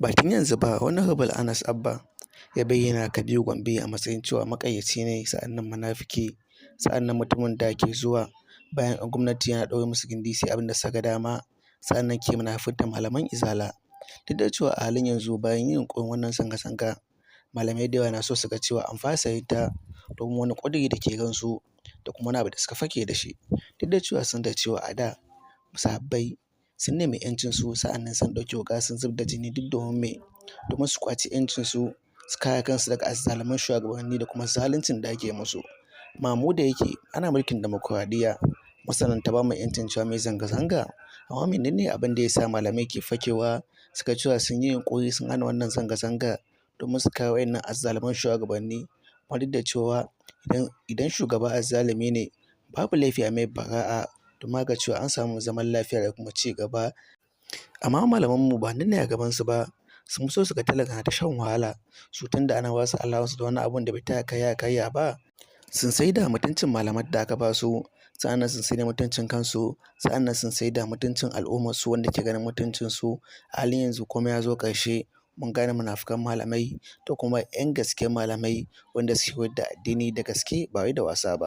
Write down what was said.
Ba tun yanzu ba Honorable Anas Abba ya bayyana Kabiru Gombe a matsayin cewa maƙaryaci ne, sa'annan munafiki, sa'annan mutumin da ke zuwa bayan gwamnati yana ɗaure musu gindi su yi abin da suka ga dama, sa'annan ke munafurtar malaman Izala. Duk da cewa a halin yanzu bayan yin yunƙurin wannan zanga-zanga, malamai da yawa na so su ga cewa an fasa yin ta domin wani ƙuduri da ke ransu da kuma wani abu da suka fake da shi. Duk da cewa sun ga cewa a da sahabbai sun nemi 'yancinsu, sa'annan sun ɗauki wuƙa sun zub da jini duk domin me? Domin su ƙwaci 'yancinsu, su kare kansu daga azzaluman shugabanni da kuma zaluncin da ake musu. Amma mu da yake ana mulkin dimokuraɗiyya, masanan ta ba mu 'yancin cewa mu yi zanga-zanga. Amma menene abin da ya sa malamai ke fakewa suka cewa sun yi yunƙuri sun hana wannan zanga-zanga domin su kare waɗannan azzaluman shugabanni? Kuma duk da cewa idan shugaba azzalumi ne, babu laifi a mai bara'a domin a ga cewa an samu zaman lafiya da kuma ci gaba. Amma malamanmu ba nan ne a gabansu ba, sun fi so su ga talaka na ta shan wahala. Su tunda ana ba su allowance da wani abun da bai taka kara ya karya ba, sun saida mutuncin malaman da aka ba su, sa'annan sun saida mutuncin kansu, sa'annan sun saida mutuncin al'ummarsu wanda ke ganin mutuncinsu. A halin yanzu komai ya zo ƙarshe, mun gane munafukan malamai da kuma 'yan gaske malamai wanda suke koyar da addini da gaske ba wai da wasa ba.